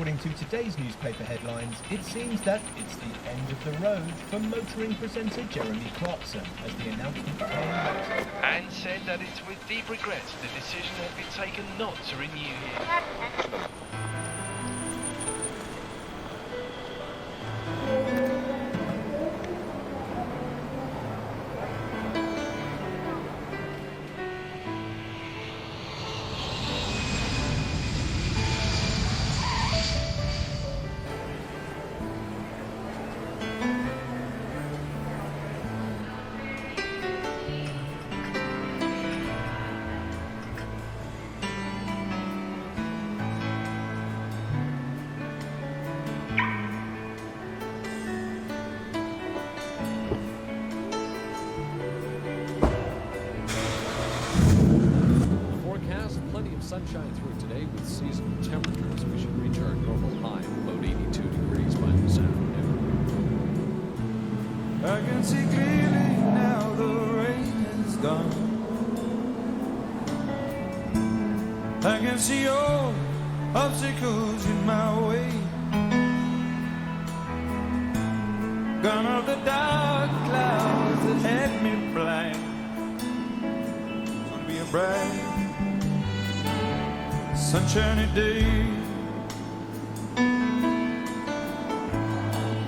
According to today's newspaper headlines, it seems that it's the end of the road for motoring presenter Jeremy Clarkson, as the announcement came out. And said that it's with deep regret the decision had been taken not to renew him. Plenty of sunshine through today with seasonal temperatures. We should reach our normal high of about 82 degrees by this afternoon. I can see clearly now the rain is gone. I can see all obstacles in my way. Gone are the dark clouds that had me blind. It's gonna be a bright sunshiny day.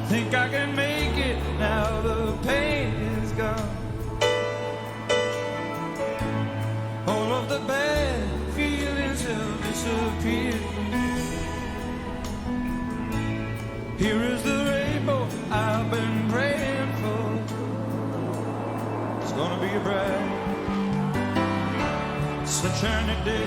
Think I can make it now the pain is gone. All of the bad feelings have disappeared. Here is the rainbow I've been praying for. It's gonna be a bright sunshiny day.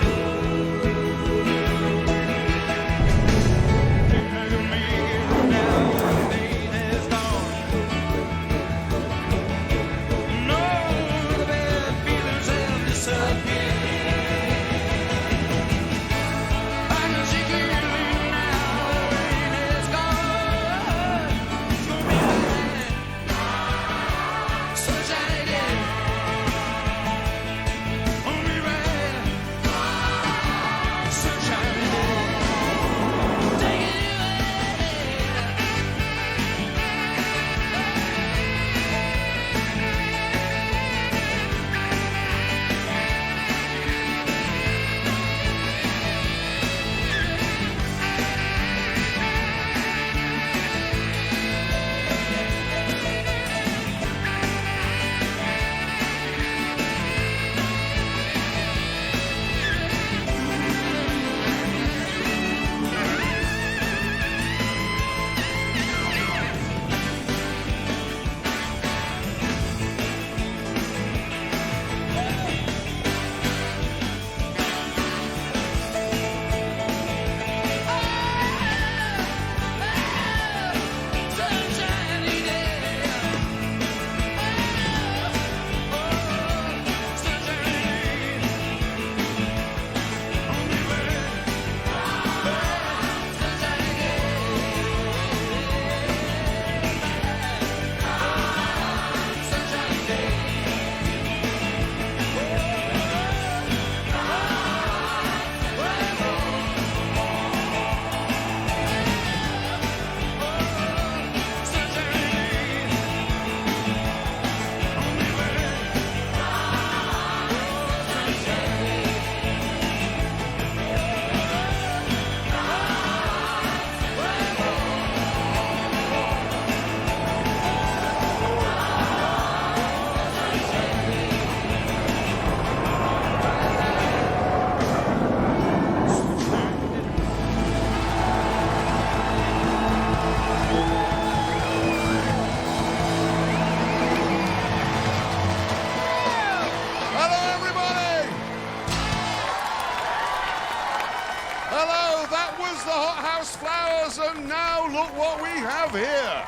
And now look what we have here.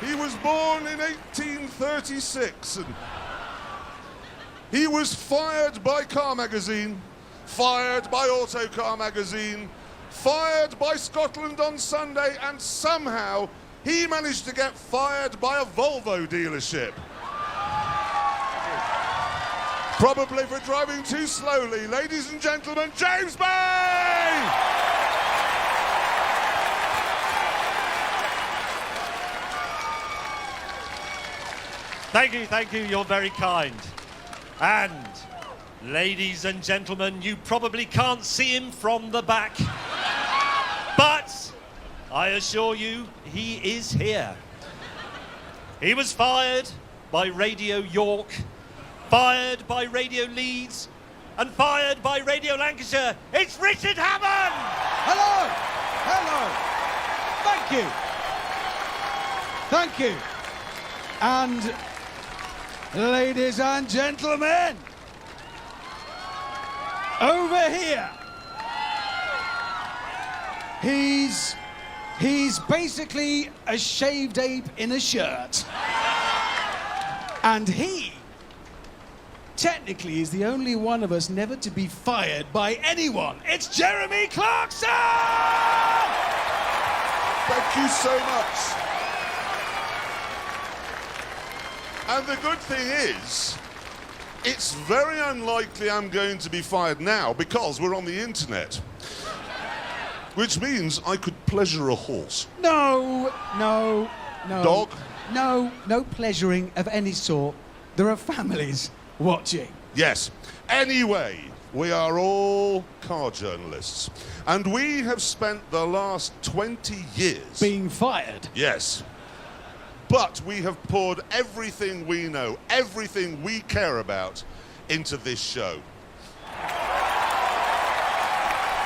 He was born in 1836, and he was fired by Car Magazine, fired by Autocar Magazine, fired by Scotland on Sunday, and somehow he managed to get fired by a Volvo dealership. Probably for driving too slowly. Ladies and gentlemen, James Bay! Thank you, you're very kind. And, ladies and gentlemen, you probably can't see him from the back, but I assure you, he is here. He was fired by Radio York, fired by Radio Leeds, and fired by Radio Lancashire. It's Richard Hammond! Hello! Hello! Thank you! And, ladies and gentlemen, over here, he's basically a shaved ape in a shirt. And he, technically, is the only one of us never to be fired by anyone. It's Jeremy Clarkson! Thank you so much. And the good thing is, it's very unlikely I'm going to be fired now because we're on the internet. Which means I could pleasure a horse. No. Dog? No pleasuring of any sort. There are families watching. Yes. Anyway, we are all car journalists. And we have spent the last 20 years... Being fired. Yes. But we have poured everything we know, everything we care about, into this show.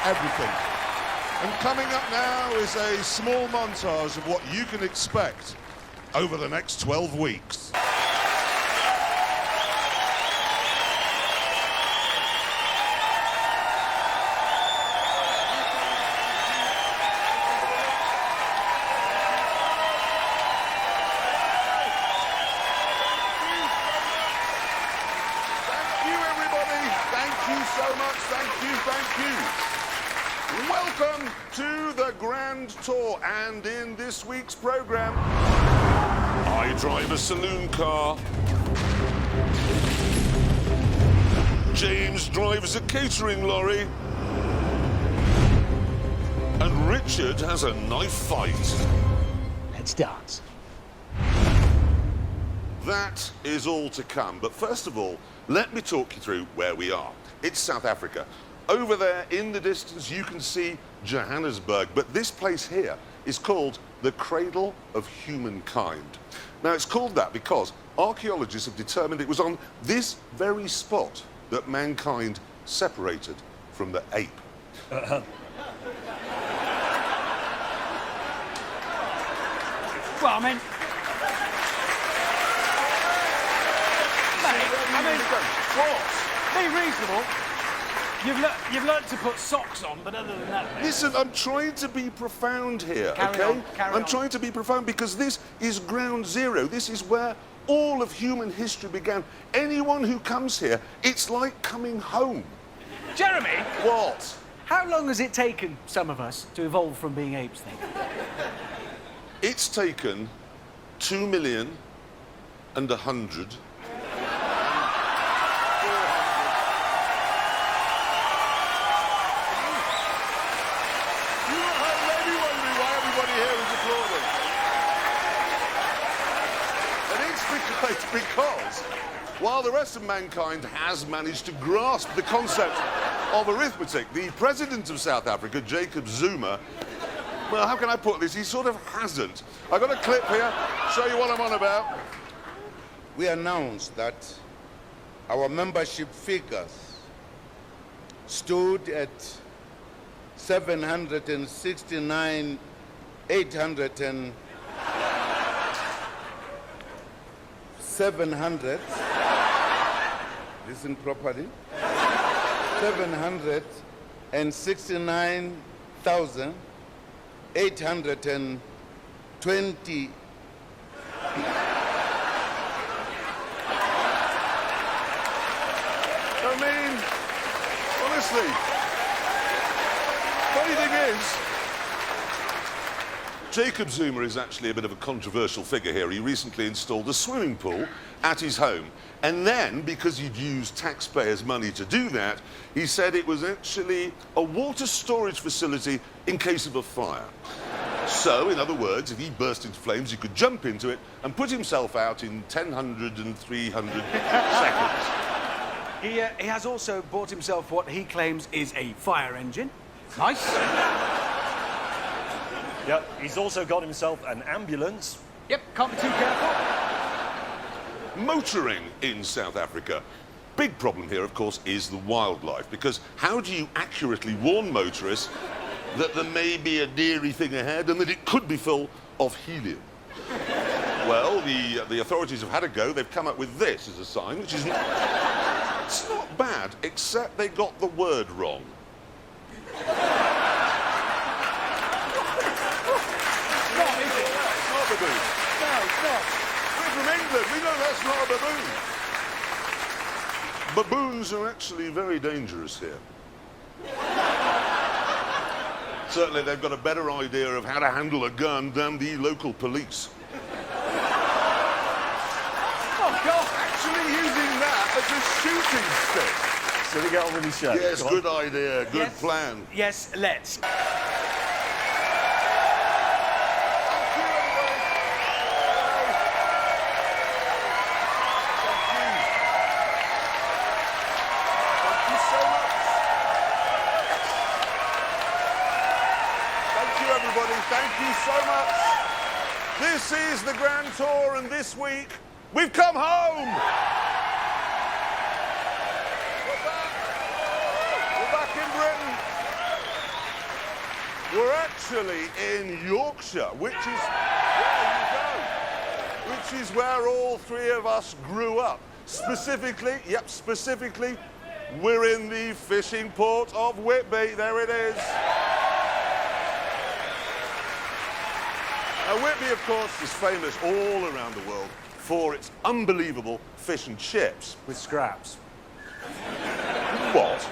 Everything. And coming up now is a small montage of what you can expect over the next 12 weeks. Welcome to the Grand Tour, and in this week's programme, I drive a saloon car, James drives a catering lorry, and Richard has a knife fight. Let's dance. That is all to come, but first of all, let me talk you through where we are. It's South Africa. Over there, in the distance, you can see Johannesburg, but this place here is called the Cradle of Humankind. Now, it's called that because archaeologists have determined it was on this very spot that mankind separated from the ape. Well, I mean... What? Be reasonable. You've learnt to put socks on, but other than that... Listen, I'm trying to be profound here, okay? I'm trying to be profound because this is ground zero. This is where all of human history began. Anyone who comes here, it's like coming home. Jeremy? What? How long has it taken some of us to evolve from being apes, then? It's taken 2,100,000. Because while the rest of mankind has managed to grasp the concept of arithmetic, the president of South Africa, Jacob Zuma, well, how can I put this? He sort of hasn't. I've got a clip here, show you what I'm on about. We announced that our membership figures stood at 700. Listen properly. 769,820. I mean, honestly, funny thing is, Jacob Zuma is actually a bit of a controversial figure here. He recently installed a swimming pool at his home. And then, because he'd used taxpayers' money to do that, he said it was actually a water storage facility in case of a fire. So, in other words, if he burst into flames, he could jump into it and put himself out in 1,000 and 300 seconds. He has also bought himself what he claims is a fire engine. Nice. Yep, he's also got himself an ambulance. Yep, can't be too careful. Motoring in South Africa. Big problem here, of course, is the wildlife, because how do you accurately warn motorists that there may be a deery thing ahead and that it could be full of helium? Well, the authorities have had a go. They've come up with this as a sign, which is it's not bad, except they got the word wrong. Not, is it? It's not a baboon. No, it's not. We're from England. We know that's not a baboon. Baboons are actually very dangerous here. Certainly, they've got a better idea of how to handle a gun than the local police. Oh, God. Actually using that as a shooting stick. So we get on with his show. Yes, Go on. good idea, good Yes. plan. Yes, let's. Thank you so much. This is the Grand Tour, and this week we've come home. We're back in Britain. We're actually in Yorkshire, which is where all three of us grew up. Specifically, we're in the fishing port of Whitby. There it is. Now, Whitby, of course, is famous all around the world for its unbelievable fish and chips. With scraps. What?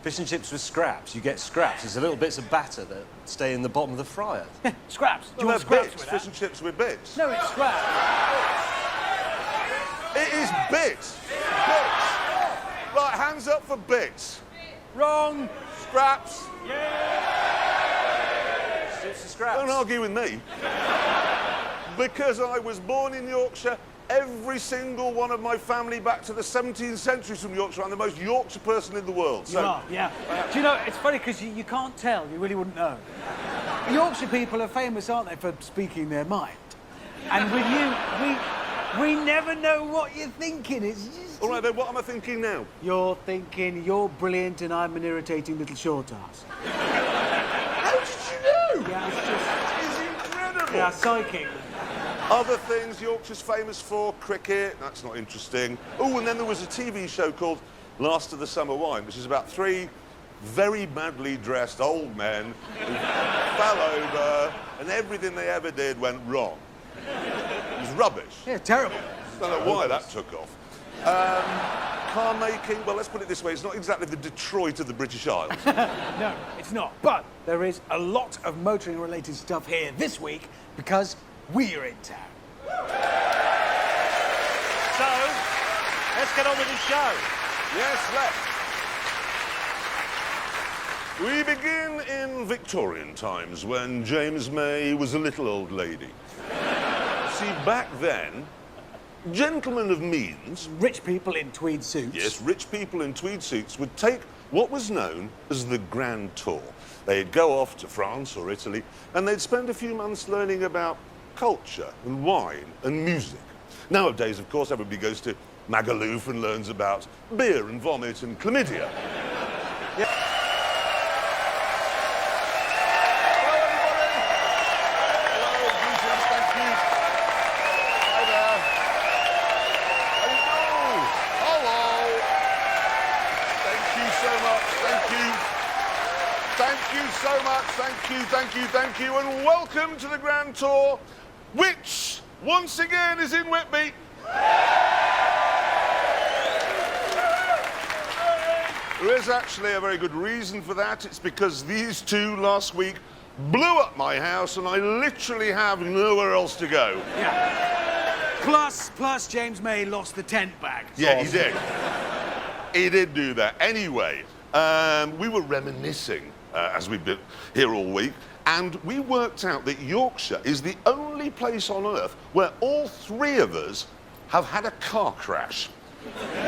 Fish and chips with scraps. You get scraps. It's the little bits of batter that stay in the bottom of the fryer. Scraps. Do you Well, want they're scraps bits, with fish that? and chips with bits. No, it's scraps. It is bits. Bits. Right, hands up for bits. Wrong. Scraps. Chips and scraps. Don't argue with me. Because I was born in Yorkshire, every single one of my family back to the 17th century is from Yorkshire. I'm the most Yorkshire person in the world. You are, yeah. Do you know, it's funny because you can't tell, you really wouldn't know. Yorkshire people are famous, aren't they, for speaking their mind? And with you, we never know what you're thinking. It's just... All right, then, what am I thinking now? You're thinking you're brilliant and I'm an irritating little short ass. How did you know? Yeah, it's just... It's incredible. Yeah, psychic. Other things Yorkshire's famous for, cricket, that's not interesting. Oh, and then there was a TV show called Last of the Summer Wine, which is about three very badly dressed old men who fell over and everything they ever did went wrong. It was rubbish. Yeah, terrible. Don't know why that took off. Car making, well, let's put it this way, it's not exactly the Detroit of the British Isles. No, it's not. But there is a lot of motoring-related stuff here this week because we're in town. So, let's get on with the show. Yes, let's. We begin in Victorian times when James May was a little old lady. See, back then, gentlemen of means... Rich people in tweed suits. Yes, rich people in tweed suits would take what was known as the Grand Tour. They'd go off to France or Italy, and they'd spend a few months learning about culture and wine and music. Nowadays, of course, everybody goes to Magaluf and learns about beer and vomit and chlamydia. Yeah. Hello, everybody. Hello, greetings, thank you. Hi there. How do you do? Hello. Thank you so much, thank you. Thank you so much, thank you, and welcome to the Grand Tour, which, once again, is in Whitby. There is actually a very good reason for that. It's because these two last week blew up my house, and I literally have nowhere else to go. Yeah. Plus, James May lost the tent back. Yeah, he did. He did do that. Anyway, we were reminiscing as we've been here all week, and we worked out that Yorkshire is the only place on earth where all three of us have had a car crash.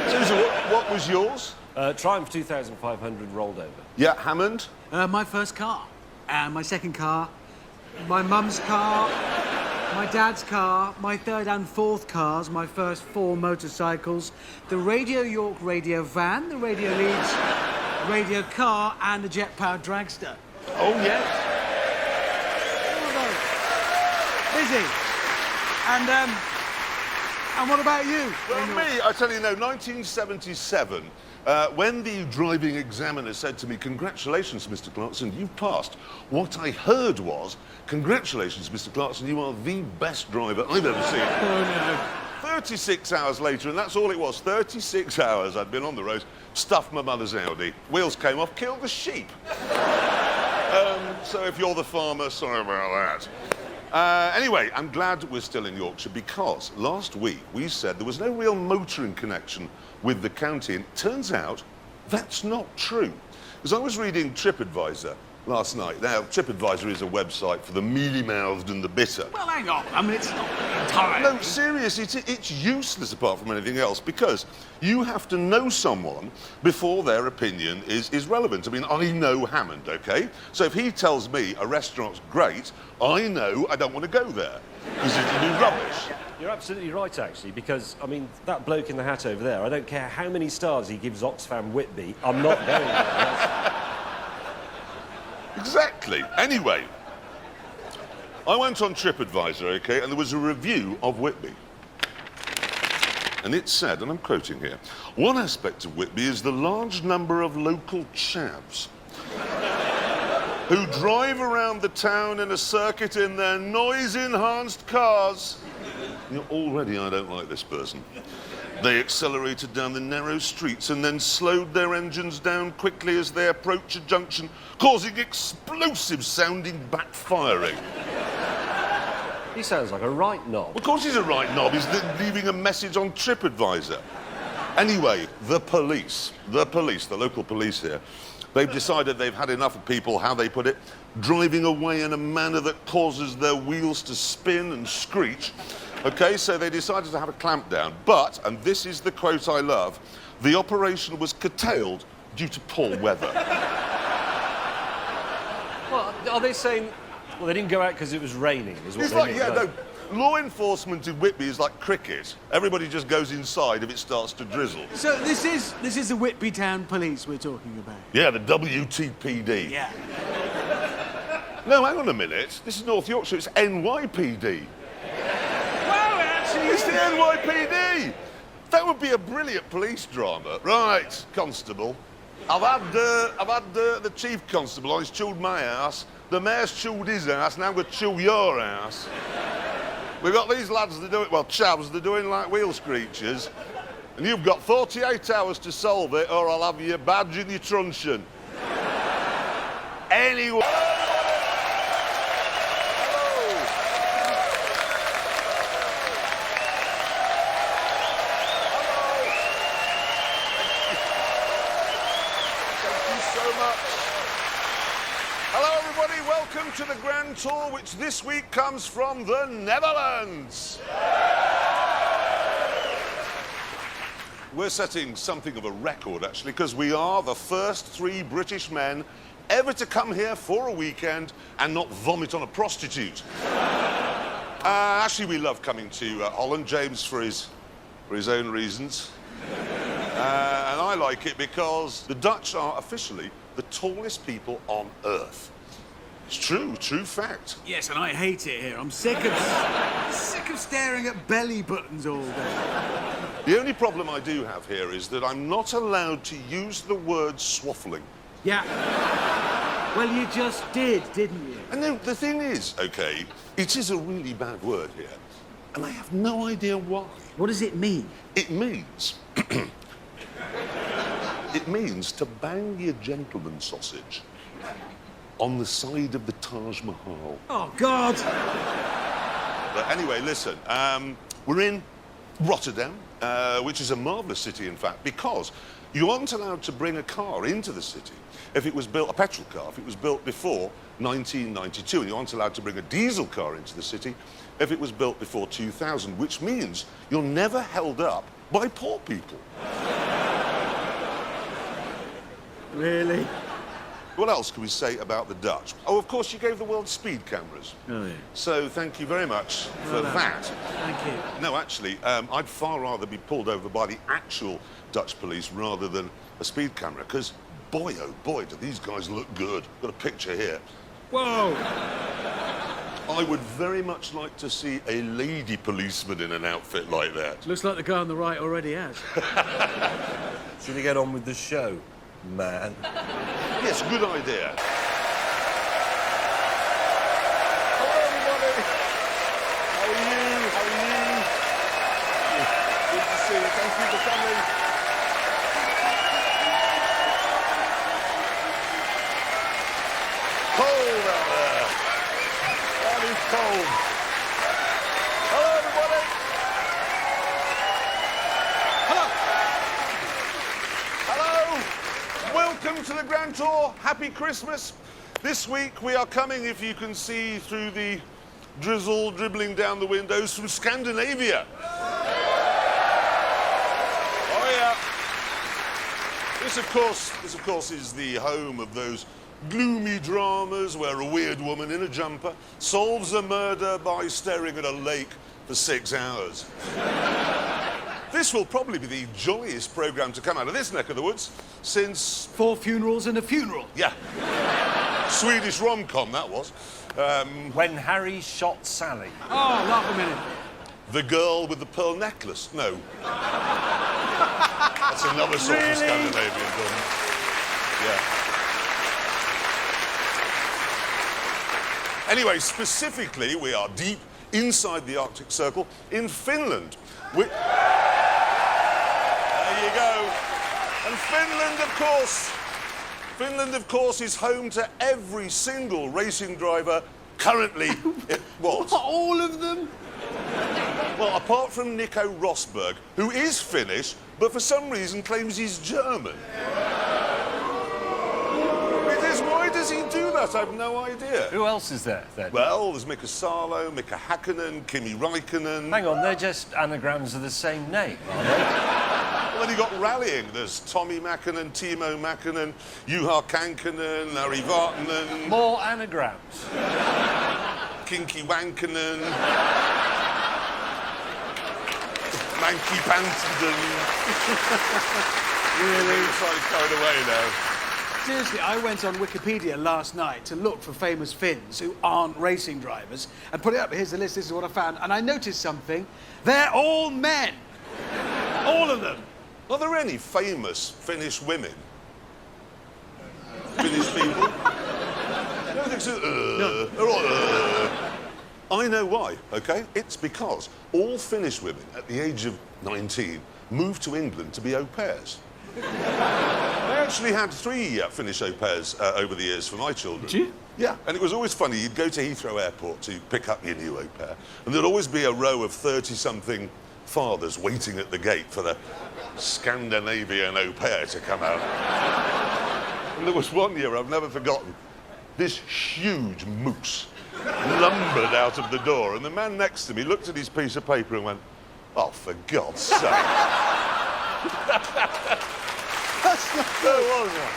So what was yours? Triumph 2500 rolled over. Yeah, Hammond? My first car. And my second car. My mum's car. My dad's car. My third and fourth cars. My first 4 motorcycles. The Radio York radio van. The Radio Leeds radio car. And the jet-powered dragster. Oh, yes. Busy. And what about you? Well, me, I tell you, no, 1977, when the driving examiner said to me, "Congratulations, Mr. Clarkson, you've passed," what I heard was, "Congratulations, Mr. Clarkson, you are the best driver I've ever seen." Oh, no. 36 hours later, and that's all it was, 36 hours I'd been on the road, stuffed my mother's Audi, wheels came off, killed the sheep. So if you're the farmer, sorry about that. Anyway, I'm glad we're still in Yorkshire because last week we said there was no real motoring connection with the county, and it turns out that's not true. Because I was reading TripAdvisor last night. Now, TripAdvisor is a website for the mealy-mouthed and the bitter. Well, hang on. I mean, it's not entirely... No, seriously, it's useless apart from anything else because you have to know someone before their opinion is relevant. I mean, I know Hammond, OK? So if he tells me a restaurant's great, I know I don't want to go there because it'll be rubbish. You're absolutely right, actually, because, I mean, that bloke in the hat over there, I don't care how many stars he gives Oxfam Whitby, I'm not going there. Exactly. Anyway, I went on TripAdvisor, OK, and there was a review of Whitby. And it said, and I'm quoting here, "One aspect of Whitby is the large number of local chavs who drive around the town in a circuit in their noise-enhanced cars." You know, already I don't like this person. "They accelerated down the narrow streets and then slowed their engines down quickly as they approach a junction, causing explosive-sounding backfiring." He sounds like a right knob. Of course he's a right knob. He's leaving a message on TripAdvisor. Anyway, the local police here, they've decided they've had enough of people, how they put it, driving away in a manner that causes their wheels to spin and screech. OK, so they decided to have a clampdown. But, and this is the quote I love, "the operation was curtailed due to poor weather." Well, are they saying... Well, they didn't go out because it was raining, is what It's they like, mean. yeah, no, law enforcement in Whitby is like cricket. Everybody just goes inside if it starts to drizzle. So this is the Whitby Town Police we're talking about? Yeah, the WTPD. Yeah. No, hang on a minute. This is North Yorkshire. It's NYPD. Well, actually... It's the NYPD! That would be a brilliant police drama. Right, Constable. I've had the Chief Constable on. He's chewed my ass. The Mayor's chewed his ass. Now I'm going to chew your ass. We've got these lads that do it, well, chavs, they're doing like wheel screechers. And you've got 48 hours to solve it, or I'll have your badge in your truncheon. Anyway... Welcome to the Grand Tour, which this week comes from the Netherlands. We're setting something of a record, actually, because we are the first 3 British men ever to come here for a weekend and not vomit on a prostitute. Actually, we love coming to Holland, James for his own reasons. And I like it because the Dutch are officially the tallest people on Earth. It's true fact. Yes, and I hate it here. I'm sick of staring at belly buttons all day. The only problem I do have here is that I'm not allowed to use the word swaffling. Yeah. Well, you just did, didn't you? And the thing is, OK, it is a really bad word here, and I have no idea why. What does it mean? It means... it means to bang your gentleman sausage. on the side of the Taj Mahal. Oh, God. But anyway, listen, we're in Rotterdam, which is a marvellous city, in fact, because you aren't allowed to bring a car into the city if it was built, a petrol car, if it was built before 1992, and you aren't allowed to bring a diesel car into the city if it was built before 2000, which means you're never held up by poor people. Really? What else can we say about the Dutch? Oh, of course, you gave the world speed cameras. Oh, yeah. So thank you very much for that. Thank you. No, actually, I'd far rather be pulled over by the actual Dutch police rather than a speed camera, because boy, oh boy, do these guys look good. Got a picture here. Whoa! I would very much like to see a lady policeman in an outfit like that. Looks like the guy on the right already has. Should we get on with the show, man? Yes, good idea. Hello, everybody. How are you? How are you? Good to see you. Thank you for coming. Cold out there. That is cold. Hello, everybody. Hello. Welcome to the Grand Tour. Happy Christmas. This week we are coming, if you can see through the drizzle dribbling down the windows, from Scandinavia. Oh yeah. This of course is the home of those gloomy dramas where a weird woman in a jumper solves a murder by staring at a lake for 6 hours. This will probably be the jolliest programme to come out of this neck of the woods since... 4 funerals and a funeral. Yeah. Swedish rom-com, that was. When Harry shot Sally. Oh, laugh a minute. The Girl with the Pearl Necklace. No. That's another sort of Scandinavian film. Yeah. Anyway, specifically, we are deep inside the Arctic Circle in Finland. There you go. And Finland, of course, is home to every single racing driver currently... What? All of them? Well, apart from Nico Rosberg, who is Finnish, but for some reason claims he's German. Why does he do that? I've no idea. Who else is there, then? Well, there's Mika Salo, Mika Hakkinen, Kimi Räikkönen. Hang on, they're just anagrams of the same name, aren't they? Well, then you got rallying. There's Tommi Mäkinen, Timo Mäkinen, Juha Kankkunen, Ari Vartinen. More anagrams. Kinky Wankinen. Manky Pantenden. Really? I'm trying to carried away now. Seriously, I went on Wikipedia last night to look for famous Finns who aren't racing drivers and put it up. Here's the list, this is what I found. And I noticed something. They're all men. All of them. Are there any famous Finnish women? Finnish people? I don't think so. No. They're all, I know why, OK? It's because all Finnish women at the age of 19 moved to England to be au pairs. I actually had 3 Finnish au pairs over the years for my children. Did you? Yeah, and it was always funny. You'd go to Heathrow Airport to pick up your new au pair, and there'd always be a row of 30-something fathers waiting at the gate for the Scandinavian au pair to come out. And there was one year I've never forgotten. This huge moose lumbered out of the door, and the man next to me looked at his piece of paper and went, "Oh, for God's sake." That's not There was one.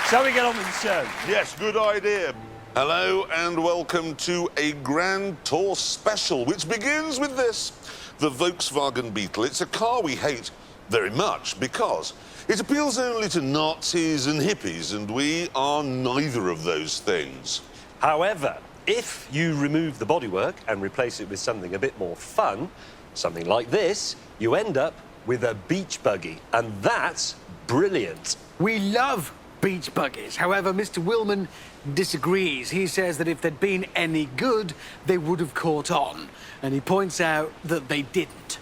Shall we get on with the show? Yes, good idea. Hello and welcome to a Grand Tour special, which begins with this, the Volkswagen Beetle. It's a car we hate very much because it appeals only to Nazis and hippies, and we are neither of those things. However, if you remove the bodywork and replace it with something a bit more fun, something like this, you end up with a beach buggy, and that's brilliant. We love beach buggies. However, Mr. Willman disagrees. He says that if they'd been any good, they would have caught on. And he points out that they didn't.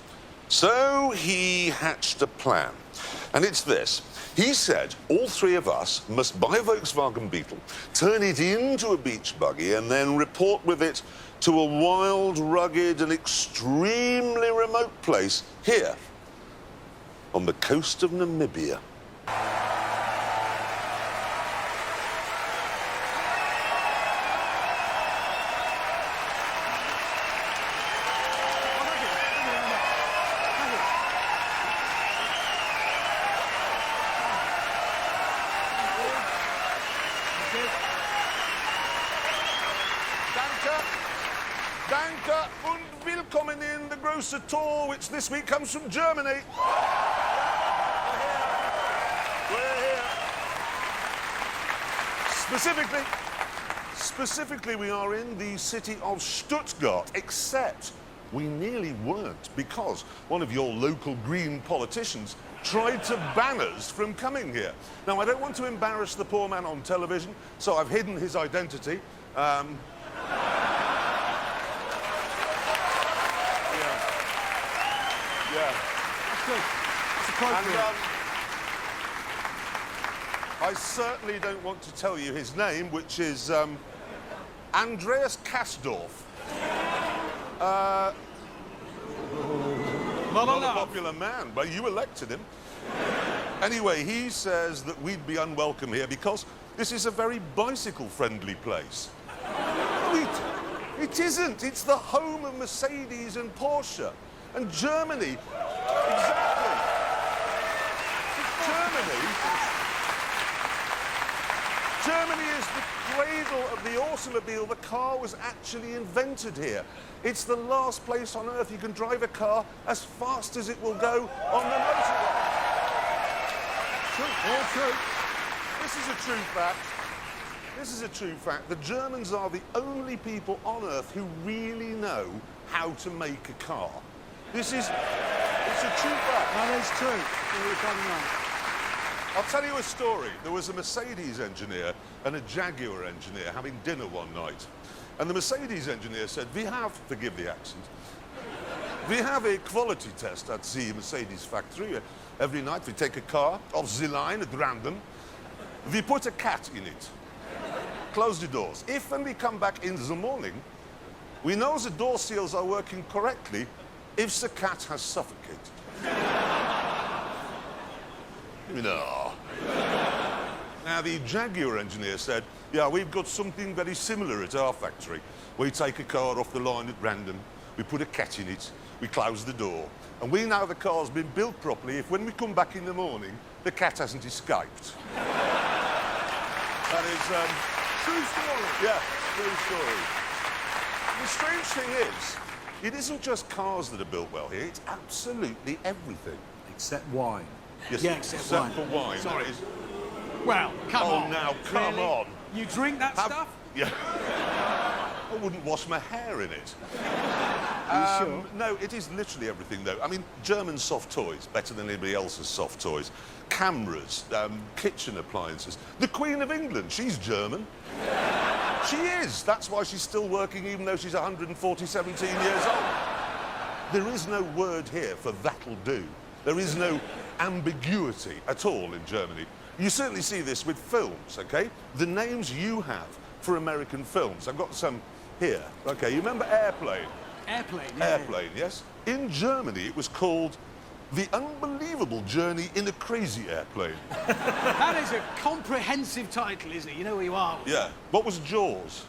So he hatched a plan. And it's this. He said all three of us must buy a Volkswagen Beetle, turn it into a beach buggy, and then report with it to a wild, rugged, and extremely remote place here on the coast of Namibia. Danke und willkommen in the grocer tour, which this week comes from Germany. We're here. Specifically, we are in the city of Stuttgart, except we nearly weren't because one of your local Green politicians tried to ban us from coming here. Now, I don't want to embarrass the poor man on television, so I've hidden his identity. Yeah. That's good. That's appropriate. And, I certainly don't want to tell you his name, which is Andreas Kasdorf. Not a popular man, but you elected him. Anyway, he says that we'd be unwelcome here because this is a very bicycle-friendly place. It isn't. It's the home of Mercedes and Porsche. And Germany, exactly. Germany is the cradle of the automobile. The car was actually invented here. It's the last place on earth you can drive a car as fast as it will go on the motorway. True, all true. This is a true fact. This is a true fact. The Germans are the only people on earth who really know how to make a car. It's a true fact. That is true. You're coming on. I'll tell you a story. There was a Mercedes engineer and a Jaguar engineer having dinner one night. And the Mercedes engineer said, forgive the accent, we have a quality test at the Mercedes factory. Every night we take a car off the line at random. We put a cat in it. Close the doors. If when we come back in the morning, we know the door seals are working correctly if the cat has suffocated. No. Now, the Jaguar engineer said, yeah, we've got something very similar at our factory. We take a car off the line at random, we put a cat in it, we close the door, and we know the car's been built properly if when we come back in the morning, the cat hasn't escaped. That is, True story. yeah, true story. The strange thing is, it isn't just cars that are built well here, it's absolutely everything. Except wine. Yes, Yeah, except wine. for wine. Sorry. That is, Well, come on. Oh, now, come Really? on. You drink that stuff? Yeah. I wouldn't wash my hair in it. Sure? No, it is literally everything, though. I mean, German soft toys, better than anybody else's soft toys. Cameras, kitchen appliances. The Queen of England, she's German. She is. That's why she's still working, even though she's 17 years old. There is no word here for that'll do. There is no ambiguity at all in Germany. You certainly see this with films, okay? The names you have for American films. I've got some here. Okay, you remember Airplane? Airplane, yeah. Airplane, yes? In Germany, it was called The Unbelievable Journey in a Crazy Airplane. That is a comprehensive title, isn't it? You know where you are. Yeah. What was Jaws?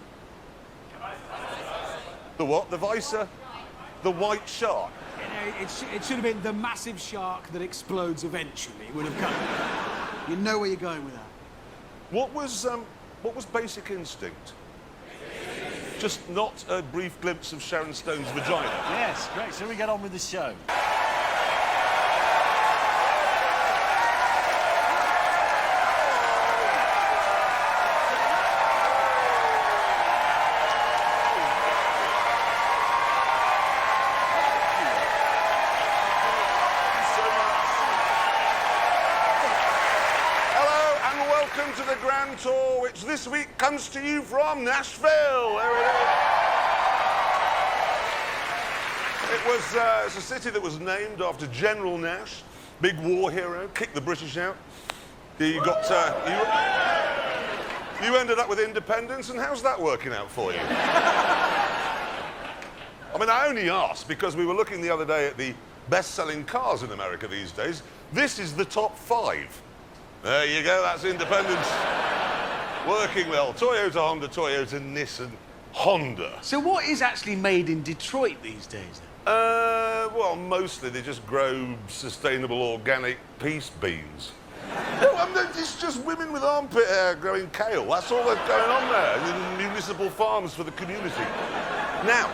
The what? The Visor? The White Shark? It should have been the massive shark that explodes eventually. Would have come. You know where you're going with that. What was Basic Instinct? Just not a brief glimpse of Sharon Stone's vagina. Yes, great. So we get on with the show. To the Grand Tour, which this week comes to you from Nashville. There it is. It's a city that was named after General Nash, big war hero, kicked the British out. You got, you ended up with independence, and how's that working out for you? I mean, I only asked because we were looking the other day at the best-selling cars in America these days. This is the top 5. There you go, that's independence. Working well. Toyota, Honda, Toyota, Nissan, Honda. So what is actually made in Detroit these days, then? Well, mostly they just grow sustainable organic peace beans. No, I mean, it's just women with armpit hair growing kale. That's all that's going on there. Municipal farms for the community. Now,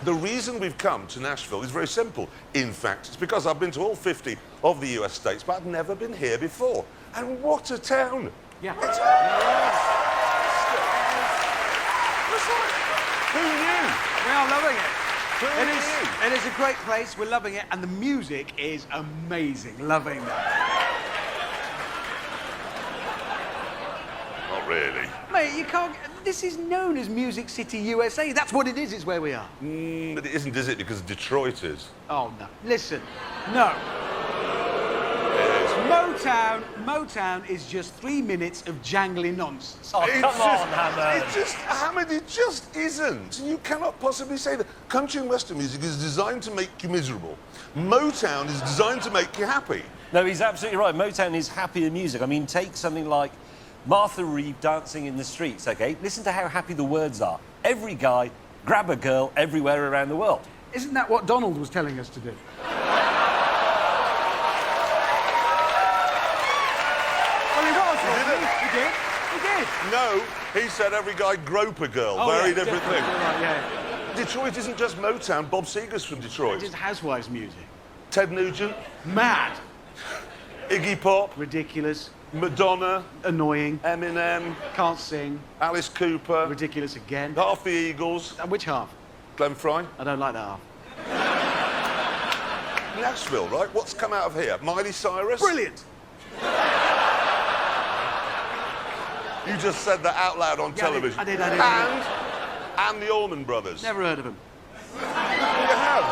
the reason we've come to Nashville is very simple. In fact, it's because I've been to all 50 of the US states, but I've never been here before. And what a town! Yeah. It's Who knew? We are loving it. Who knew? It is a great place. We're loving it, and the music is amazing. Loving that. Not really. Mate, you can't. This is known as Music City, USA. That's what it is. It's where we are. But it isn't, is it? Because Detroit is. Oh no! Listen, no. Motown is just 3 minutes of jangly nonsense. Oh, come on, Hammond. Hammond, it just isn't. You cannot possibly say that. Country and Western music is designed to make you miserable. Motown is designed to make you happy. No, he's absolutely right. Motown is happier music. I mean, take something like Martha Reeve dancing in the streets, OK? Listen to how happy the words are. Every guy, grab a girl everywhere around the world. Isn't that what Donald was telling us to do? He did. No, he said every guy grope a girl. Oh, Very yeah, different thing. Right, yeah. Detroit isn't just Motown. Bob Seger's from Detroit. It's just housewives' music. Ted Nugent, Mad. Iggy Pop, Ridiculous. Madonna, Annoying. Eminem, Can't sing. Alice Cooper, Ridiculous again. half the Eagles, And which half? Glenn Fry. I don't like that half. Nashville, right? What's come out of here? Miley Cyrus? Brilliant. You just said that out loud on television. I did. And the Allman Brothers. Never heard of him. You have.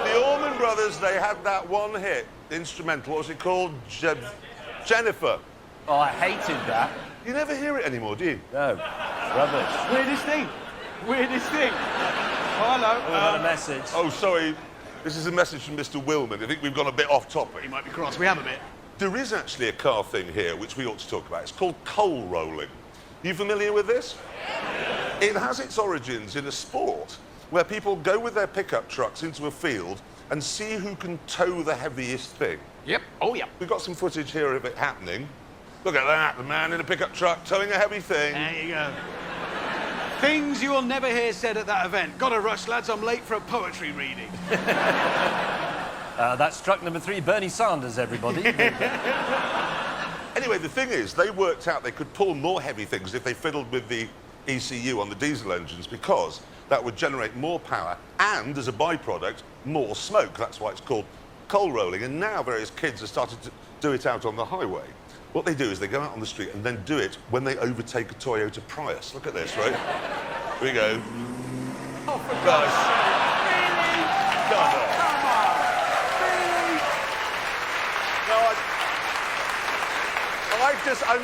The Allman Brothers, they had that one hit, instrumental. What was it called? Jennifer. Oh, I hated that. You never hear it anymore, do you? No, rubbish. Weirdest thing. Oh, hello. We got a message. Oh, sorry. This is a message from Mr. Willman. I think we've gone a bit off topic. He might be cross. We have a bit. There is actually a car thing here which we ought to talk about. It's called coal rolling. You familiar with this? It has its origins in a sport where people go with their pickup trucks into a field and see who can tow the heaviest thing. Yep. Oh, yeah. We've got some footage here of it happening. Look at that, the man in a pickup truck towing a heavy thing. There you go. Things you will never hear said at that event. Gotta rush, lads. I'm late for a poetry reading. That's truck number 3, Bernie Sanders, everybody. Anyway, the thing is, they worked out they could pull more heavy things if they fiddled with the ECU on the diesel engines because that would generate more power and, as a byproduct, more smoke. That's why it's called coal rolling. And now various kids are starting to do it out on the highway. What they do is they go out on the street and then do it when they overtake a Toyota Prius. Look at this, right? Here we go. Oh, for God's sake. Really? Come on. Come on. Really?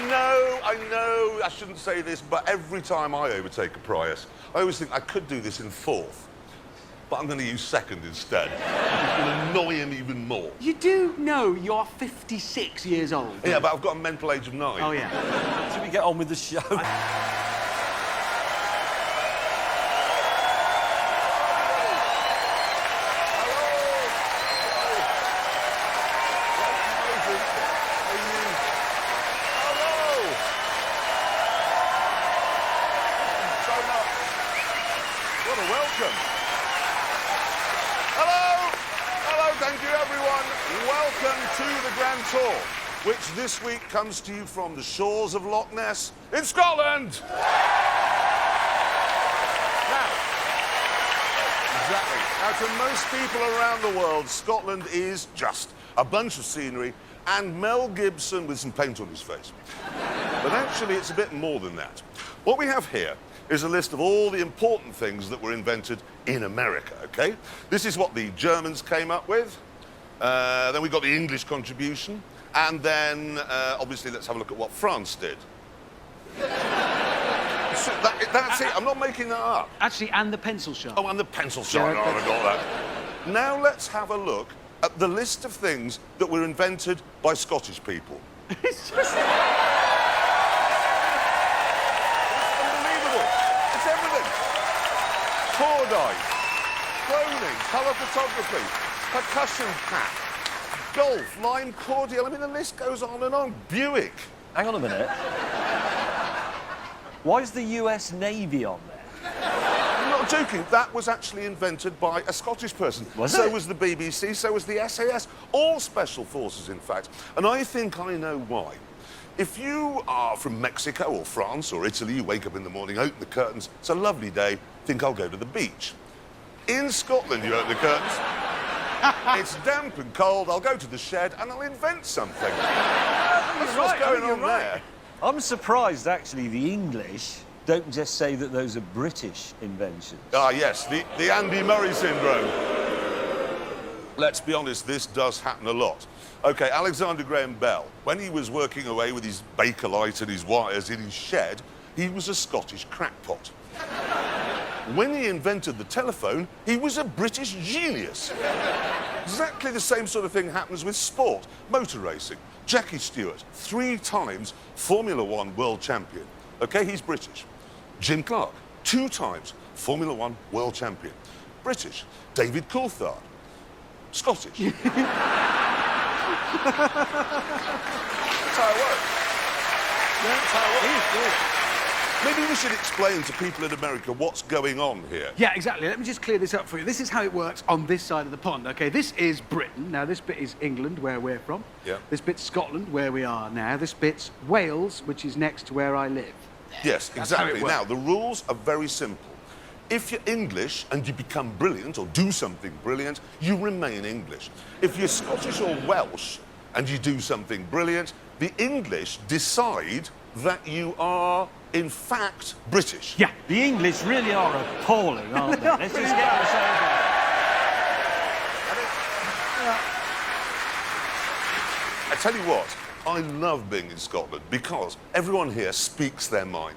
No, I know I shouldn't say this, but every time I overtake a Prius, I always think I could do this in 4th, but I'm going to use 2nd instead. It's going to annoy him even more. You do know you're 56 years old. Yeah, but I've got a mental age of 9. Oh, yeah. Should we get on with the show? Tour, which this week comes to you from the shores of Loch Ness in Scotland. Now, exactly. Now, to most people around the world, Scotland is just a bunch of scenery and Mel Gibson with some paint on his face. But actually, it's a bit more than that. What we have here is a list of all the important things that were invented in America, OK? This is what the Germans came up with. Then we got the English contribution. And then, obviously, let's have a look at what France did. So that's it. I'm not making that up. Actually, and the pencil sharp. Oh, and the pencil sharp. Oh, I got that. Now let's have a look at the list of things that were invented by Scottish people. It's just... Unbelievable. It's everything. Cordite, cloning, colour photography, percussion pack, golf, lime cordial. I mean, the list goes on and on. Buick. Hang on a minute. Why is the US Navy on there? I'm not joking. That was actually invented by a Scottish person. So was the BBC, so was the SAS. All special forces, in fact. And I think I know why. If you are from Mexico or France or Italy, you wake up in the morning, open the curtains, it's a lovely day, think I'll go to the beach. In Scotland, you open the curtains, it's damp and cold, I'll go to the shed and I'll invent something. That's what's going on there. I'm surprised, actually, the English don't just say that those are British inventions. Ah, yes, the Andy Murray syndrome. Let's be honest, this does happen a lot. OK, Alexander Graham Bell, when he was working away with his Bakelite and his wires in his shed, he was a Scottish crackpot. When he invented the telephone, he was a British genius. Exactly the same sort of thing happens with sport, motor racing. Jackie Stewart, 3 times Formula 1 world champion. OK, he's British. Jim Clark, 2 times Formula 1 world champion. British. David Coulthard, Scottish. That's how it works. That's how it works. Maybe we should explain to people in America what's going on here. Yeah, exactly. Let me just clear this up for you. This is how it works on this side of the pond, OK? This is Britain. Now, this bit is England, where we're from. Yeah. This bit's Scotland, where we are now. This bit's Wales, which is next to where I live. Yes, exactly. how it Now, the rules are very simple. If you're English and you become brilliant or do something brilliant, you remain English. If you're Scottish or Welsh and you do something brilliant, the English decide that you are, in fact, British. Yeah. The English really are appalling, aren't they? Let's just get this over. I tell you what, I love being in Scotland because everyone here speaks their mind.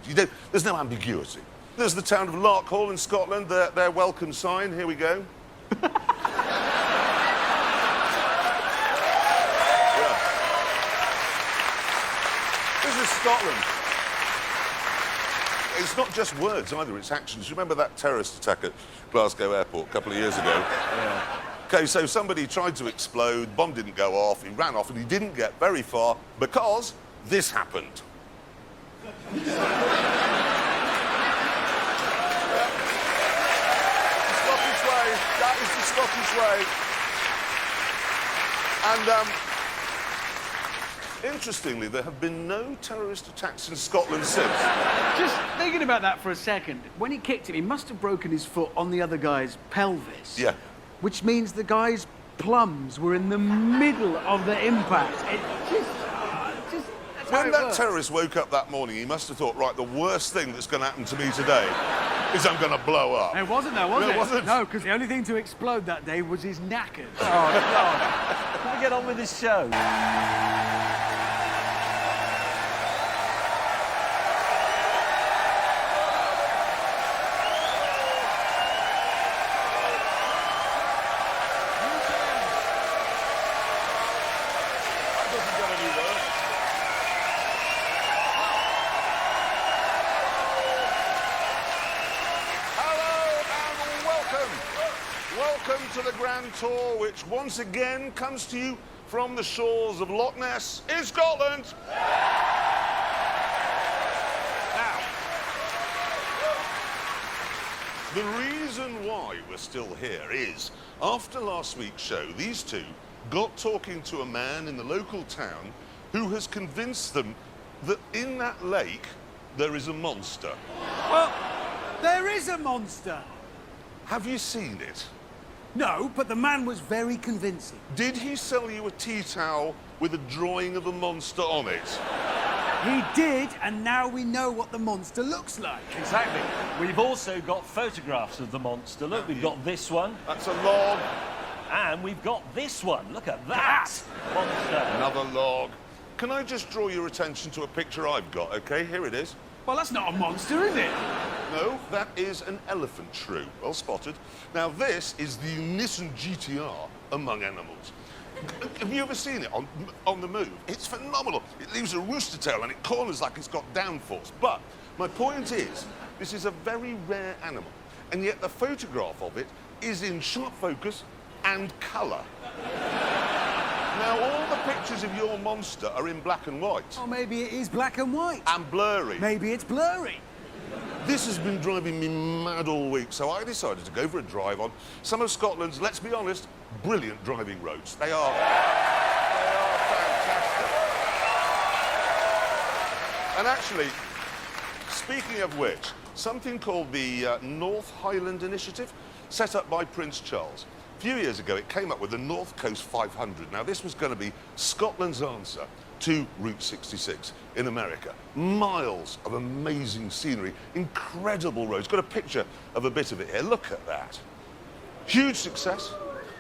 There's no ambiguity. There's the town of Larkhall in Scotland, their welcome sign. Here we go. Yeah. This is Scotland. It's not just words either, it's actions. You remember that terrorist attack at Glasgow Airport a couple of years ago? Yeah. OK, so somebody tried to explode, bomb didn't go off, he ran off and he didn't get very far because this happened. The Scottish way, that is the Scottish way. And, interestingly, there have been no terrorist attacks in Scotland since. Just thinking about that for a second, when he kicked him, he must have broken his foot on the other guy's pelvis. Yeah. Which means the guy's plums were in the middle of the impact. When that terrorist woke up that morning, he must have thought, right, the worst thing that's going to happen to me today is I'm going to blow up. It wasn't, though, was it? No, it wasn't. No, because the only thing to explode that day was his knackers. Oh, God. Can we get on with this show? Welcome to the Grand Tour, which once again comes to you from the shores of Loch Ness in Scotland. Now, the reason why we're still here is, after last week's show, these two got talking to a man in the local town who has convinced them that in that lake there is a monster. Well, there is a monster. Have you seen it? No, but the man was very convincing. Did he sell you a tea towel with a drawing of a monster on it? He did, and now we know what the monster looks like. Exactly. We've also got photographs of the monster. Look, we've got this one. That's a log. And we've got this one. Look at that monster. Another log. Can I just draw your attention to a picture I've got, OK? Here it is. Well, that's not a monster, is it? No, that is an elephant shrew. Well spotted. Now, this is the Nissan GTR among animals. Have you ever seen it on the move? It's phenomenal. It leaves a rooster tail and it corners like it's got downforce. But my point is, this is a very rare animal, and yet the photograph of it is in sharp focus and colour. Now, all the pictures of your monster are in black and white. Oh, maybe it is black and white. And blurry. Maybe it's blurry. This has been driving me mad all week, so I decided to go for a drive on some of Scotland's, let's be honest, brilliant driving roads. They are fantastic. And actually, speaking of which, something called the North Highland Initiative, set up by Prince Charles. A few years ago, it came up with the North Coast 500. Now, this was going to be Scotland's answer to Route 66 in America. Miles of amazing scenery, incredible roads. Got a picture of a bit of it here. Look at that. Huge success.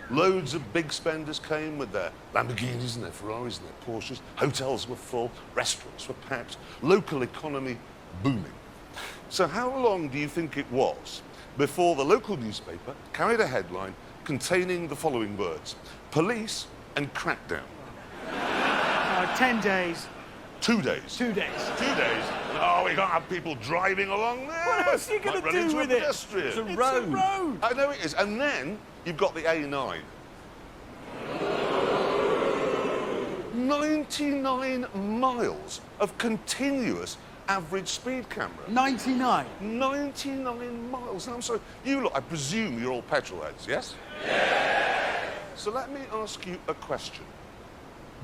Loads of big spenders came with their Lamborghinis and their Ferraris and their Porsches. Hotels were full, restaurants were packed, local economy booming. So how long do you think it was before the local newspaper carried a headline containing the following words: police and crackdown? 10 days. 2 days. 2 days. 2 days? Oh, we can't have people driving along there. What else are you going Might run to do into with a it? pedestrian. It's a road. I know it is. And then you've got the A9. 99 miles of continuous average speed camera. 99. 99 miles. Now, I'm sorry, you lot, I presume you're all petrol heads, yes? Yeah. So let me ask you a question.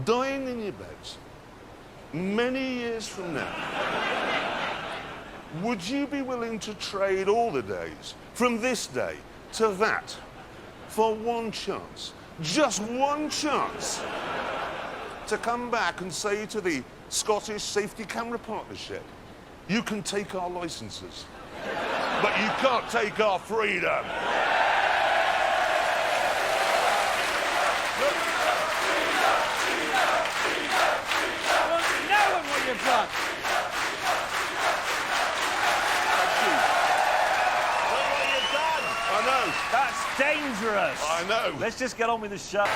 Dying in your beds, many years from now, would you be willing to trade all the days from this day to that for one chance, just one chance, to come back and say to the Scottish Safety Camera Partnership, you can take our licenses, but you can't take our freedom? You've done. I know. That's dangerous. I know. Let's just get on with the show.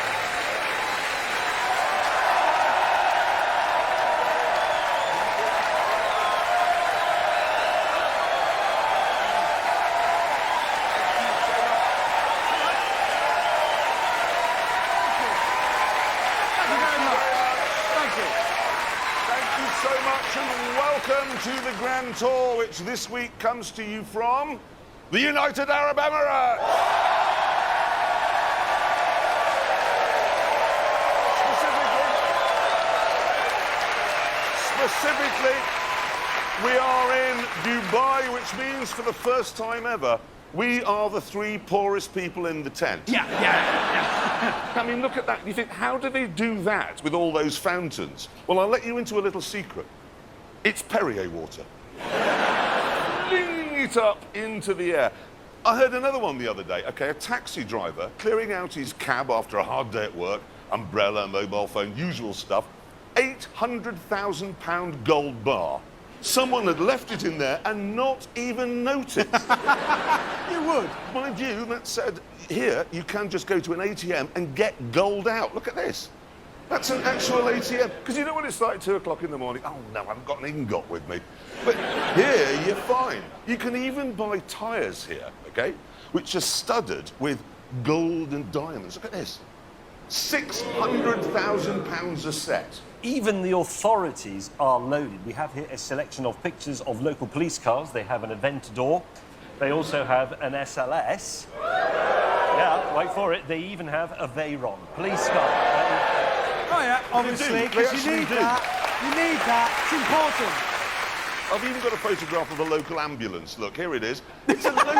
Welcome to the Grand Tour, which this week comes to you from the United Arab Emirates. Specifically, we are in Dubai, which means for the first time ever, we are the 3 poorest people in the tent. Yeah. I mean, look at that. You think, how do they do that with all those fountains? Well, I'll let you into a little secret. It's Perrier water. Flinging it up into the air. I heard another one the other day. Okay, a taxi driver clearing out his cab after a hard day at work, umbrella, mobile phone, usual stuff, £800,000 gold bar. Someone had left it in there and not even noticed. You would. Mind you, that said, here, you can just go to an ATM and get gold out. Look at this. That's an actual ATM. Because you know what it's like, 2 o'clock in the morning? Oh, no, I haven't got an ingot with me. But here, you're fine. You can even buy tyres here, OK, which are studded with gold and diamonds. Look at this. £600,000 a set. Even the authorities are loaded. We have here a selection of pictures of local police cars. They have an Aventador. They also have an SLS. Yeah, wait for it. They even have a Veyron police car. Oh, yeah, obviously, because you need that. You need that. It's important. I've even got a photograph of a local ambulance. Look, here it is. It's a local...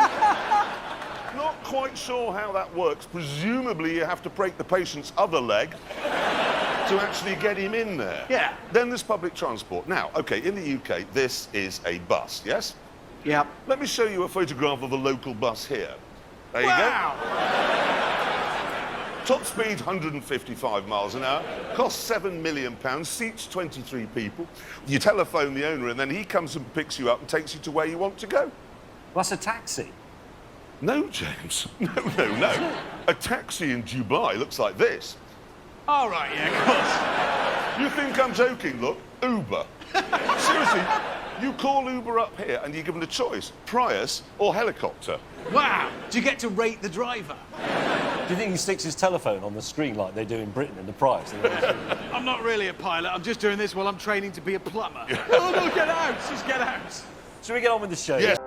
Not quite sure how that works. Presumably, you have to break the patient's other leg to actually get him in there. Yeah. Then there's public transport. Now, OK, in the UK, this is a bus, yes? Yeah. Let me show you a photograph of the local bus here. There you Wow. go. Top speed, 155 miles an hour. Costs £7 million. Seats 23 people. You telephone the owner and then he comes and picks you up and takes you to where you want to go. Well, that's a taxi. No, James. No. A taxi in Dubai looks like this. All right, yeah, of course. You think I'm joking? Look, Uber. Seriously, you call Uber up here and you're given a choice, Prius or helicopter. Wow. Do you get to rate the driver? Do you think he sticks his telephone on the screen like they do in Britain in the Prius? I'm not really a pilot. I'm just doing this while I'm training to be a plumber. Oh, no, get out. Just get out. Shall we get on with the show? Yes.